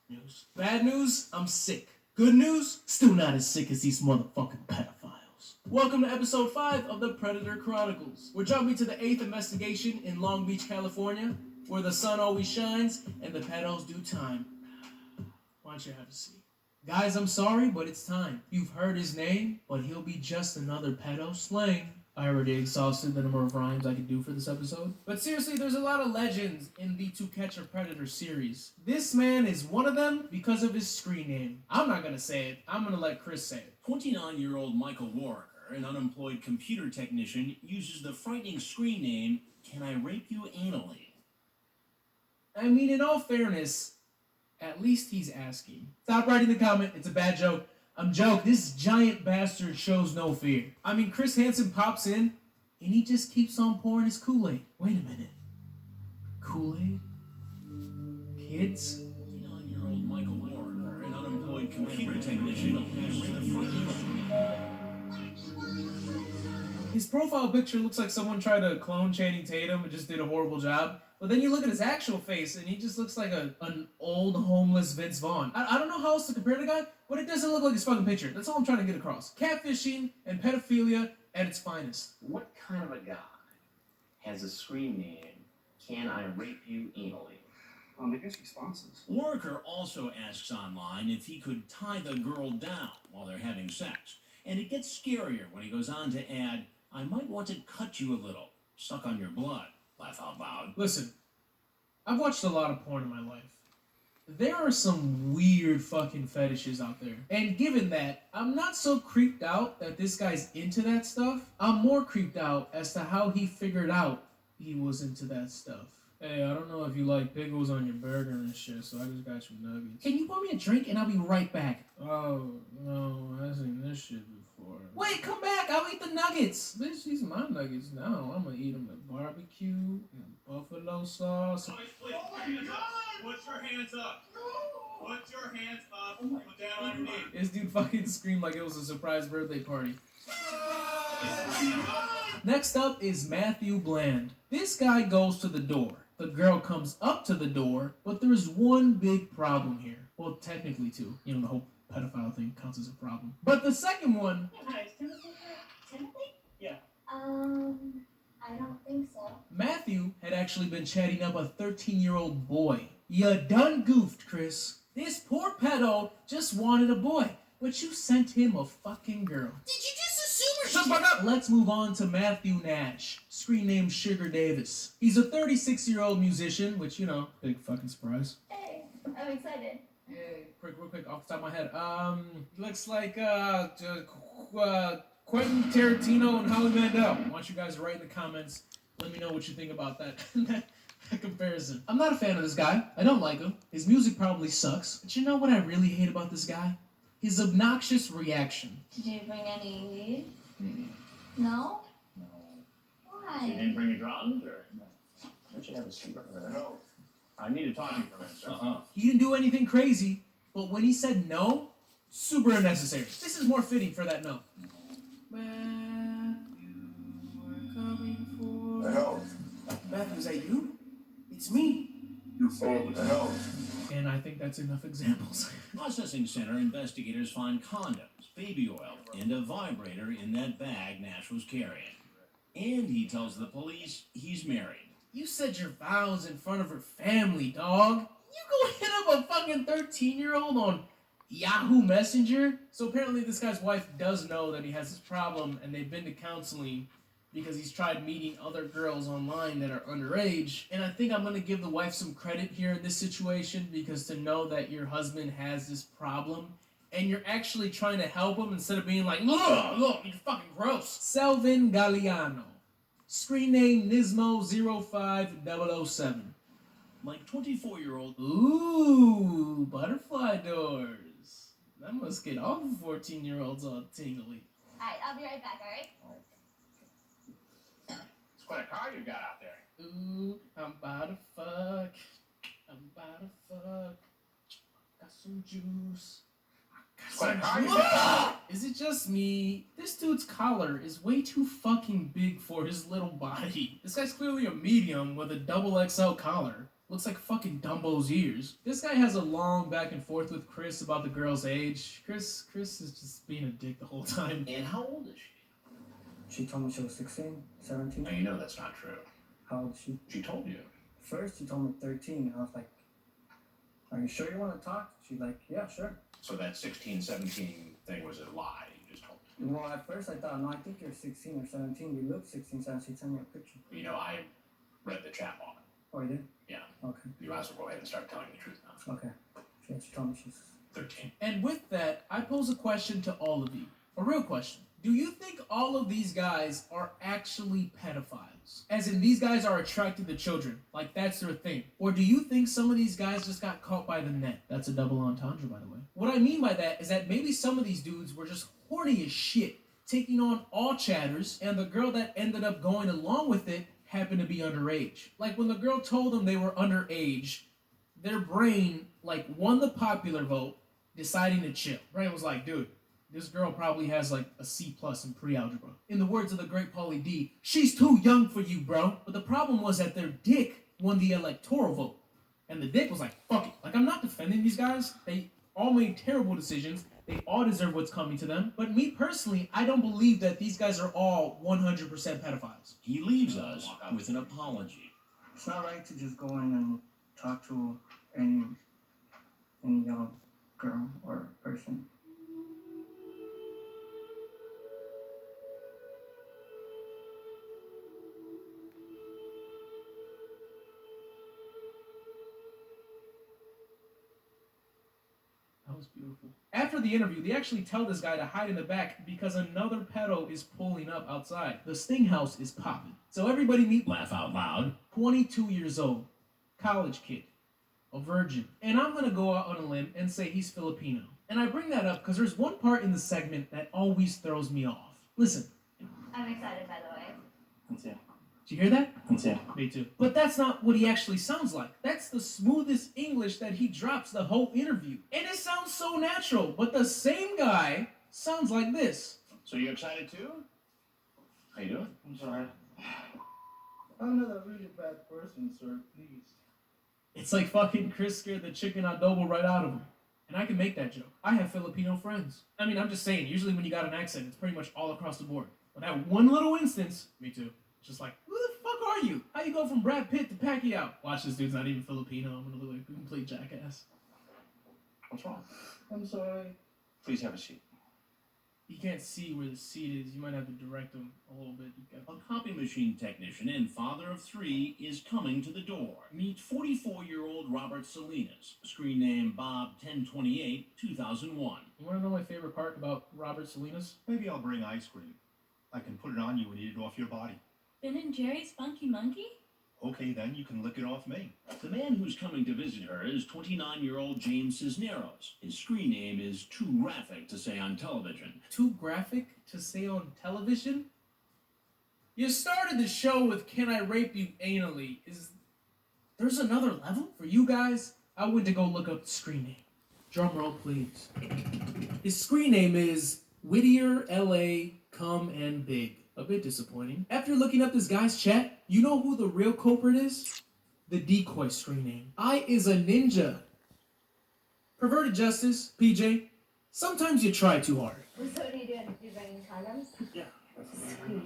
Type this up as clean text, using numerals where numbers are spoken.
News. Bad news, I'm sick. Good news, still not as sick as these motherfucking pedophiles. Welcome to episode 5 of the Predator Chronicles. We're jumping to the 8th investigation in Long Beach, California, where the sun always shines and the pedos do time. Why don't you have a seat? Guys, I'm sorry, but it's time. You've heard his name, but he'll be just another pedo slang. I already exhausted the number of rhymes I could do for this episode. But seriously, there's a lot of legends in the To Catch a Predator series. This man is one of them because of his screen name. I'm not gonna say it. I'm gonna let Chris say it. 29-year-old Michael Warker, an unemployed computer technician, uses the frightening screen name, "Can I Rape You Anally?" I mean, in all fairness, at least he's asking. Stop writing the comment. It's a bad joke. I'm joking. This giant bastard shows no fear. I mean, Chris Hansen pops in, and he just keeps on pouring his Kool-Aid. Wait a minute. Kool-Aid? Kids? 29-year-old Michael Warker, an unemployed computer technician, uses the frightening... His profile picture looks like someone tried to clone Channing Tatum and just did a horrible job. But then you look at his actual face, and he just looks like an old, homeless Vince Vaughn. I don't know how else to compare the guy, but it doesn't look like his fucking picture. That's all I'm trying to get across. Catfishing and pedophilia at its finest. What kind of a guy has a screen name, "Can I Rape You Anally"? I guess responses. Warker also asks online if he could tie the girl down while they're having sex. And it gets scarier when he goes on to add, "I might want to cut you a little, suck on your blood." Laugh out loud. Listen, I've watched a lot of porn in my life. There are some weird fucking fetishes out there. And given that, I'm not so creeped out that this guy's into that stuff. I'm more creeped out as to how he figured out he was into that stuff. Hey, I don't know if you like pickles on your burger and shit, so I just got you nuggets. Can you pour me a drink and I'll be right back? Oh, no, I've seen this shit before. Wait, come back, I'll eat the nuggets. Bitch, these are my nuggets now. I'm gonna eat them with barbecue and buffalo sauce. Oh my God! Put your hands up. No. Put your hands up. Put down on your knee. This dude fucking screamed like it was a surprise birthday party. Next up is Matthew Bland. This guy goes to the door. The girl comes up to the door, but there's one big problem here. Well, technically two. You know, the whole pedophile thing counts as a problem. But the second one... Hi, Timothy? Yeah. I don't think so. Matthew had actually been chatting up a 13-year-old boy. You done goofed, Chris. This poor pedo just wanted a boy, but you sent him a fucking girl. Did you just assume or Shut the fuck up! Let's move on to Matthew Nash, screen name Sugar Davis. He's a 36-year-old musician, which, you know, big fucking surprise. Hey, I'm excited. Hey, real quick, off the top of my head. Looks like, Quentin Tarantino and Howie Mandel. I want you guys to write in the comments. Let me know what you think about that, that comparison. I'm not a fan of this guy. I don't like him. His music probably sucks. But you know what I really hate about this guy? His obnoxious reaction. Did you bring any weed? No? No. Why? You didn't bring your drugs, or? Don't you have a cigarette? No. I need to talk to you for a minute, sir. He didn't do anything crazy, but when he said no, super unnecessary. This is more fitting for that no. Matthew, we're coming for... The hell? Matthew, is that you? It's me. You fool, the hell? And I think that's enough examples. Processing center investigators find condoms, baby oil, and a vibrator in that bag Nash was carrying. And he tells the police he's married. You said your vows in front of her family, dog. You go hit up a fucking 13-year-old on Yahoo Messenger? So apparently this guy's wife does know that he has this problem, and they've been to counseling because he's tried meeting other girls online that are underage. And I think I'm going to give the wife some credit here in this situation, because to know that your husband has this problem and you're actually trying to help him instead of being like, look, you're fucking gross. Selvin Galliano. Screen name Nismo05007. Like 24-year-old... Ooh, butterfly doors. That must get all 14-year-olds all tingly. Alright, I'll be right back, alright? It's quite a car you got out there. Ooh, I'm about to fuck. Got some juice. Quite a car you got. Is it just me? This dude's collar is way too fucking big for his little body. This guy's clearly a medium with a double XL collar. Looks like fucking Dumbo's ears. This guy has a long back and forth with Chris about the girl's age. Chris is just being a dick the whole time. And how old is she? She told me she was 16, 17. Now, you know that's not true. How old is she? She told you. First, she told me 13. I was like, are you sure you want to talk? She's like, yeah, sure. So that 16, 17 thing was a lie you just told me. Well, at first I thought, no, I think you're 16 or 17. You look 16, 17. Send me a picture. You know, I read the chat log. Oh, you did? Yeah. Okay. You might as well go ahead and start telling the truth now. Okay. She told me she's 13. And with that, I pose a question to all of you. A real question. Do you think all of these guys are actually pedophiles? As in, these guys are attracted to children. Like, that's their thing. Or do you think some of these guys just got caught by the net? That's a double entendre, by the way. What I mean by that is that maybe some of these dudes were just horny as shit, taking on all chatters, and the girl that ended up going along with it happened to be underage. Like, when the girl told them they were underage, their brain, like, won the popular vote, deciding to chill. Brain was like, dude, this girl probably has like a C+ in pre-algebra. In the words of the great Pauly D, she's too young for you, bro. But the problem was that their dick won the electoral vote. And the dick was like, fuck it. Like, I'm not defending these guys. They all made terrible decisions. They all deserve what's coming to them. But me personally, I don't believe that these guys are all 100% pedophiles. He leaves us with an apology. It's not right to just go in and talk to any young girl or person. That was beautiful. After the interview, they actually tell this guy to hide in the back because another pedo is pulling up outside. The Sting House is popping. So everybody meet Laugh out loud. 22 years old, college kid, a virgin. And I'm going to go out on a limb and say he's Filipino. And I bring that up because there's one part in the segment that always throws me off. Listen. I'm excited, by the way. Me too. Did you hear that? Me too. Me too. But that's not what he actually sounds like. That's the smoothest English that he drops the whole interview. And it sounds so natural, but the same guy sounds like this. So you excited too? How you doing? I'm sorry. I'm not a really bad person, sir. Please. It's like fucking Chris scared the chicken adobo right out of him. And I can make that joke. I have Filipino friends. I mean, I'm just saying, usually when you got an accent, it's pretty much all across the board. But that one little instance, me too. Just like, who the fuck are you? How you go from Brad Pitt to Pacquiao? Watch, this dude's not even Filipino. I'm gonna look like a complete jackass. What's wrong? I'm sorry. Please have a seat. You can't see where the seat is. You might have to direct him a little bit. A copy machine technician and father of 3 is coming to the door. Meet 44-year-old Robert Salinas, screen name Bob 1028, 2001. You wanna know my favorite part about Robert Salinas? Maybe I'll bring ice cream. I can put it on you and eat it off your body. Ben and Jerry's Funky Monkey? Okay, then you can lick it off me. The man who's coming to visit her is 29-year-old James Cisneros. His screen name is too graphic to say on television. Too graphic to say on television? You started the show with "Can I rape you anally?" There's another level for you guys? I went to go look up the screen name. Drum roll, please. His screen name is Whittier LA Come and Big. A bit disappointing. After looking up this guy's chat, you know who the real culprit is? The decoy screen name. I is a ninja. Perverted justice, PJ. Sometimes you try too hard. So what are you doing? You're bringing condoms? Yeah. Sweet.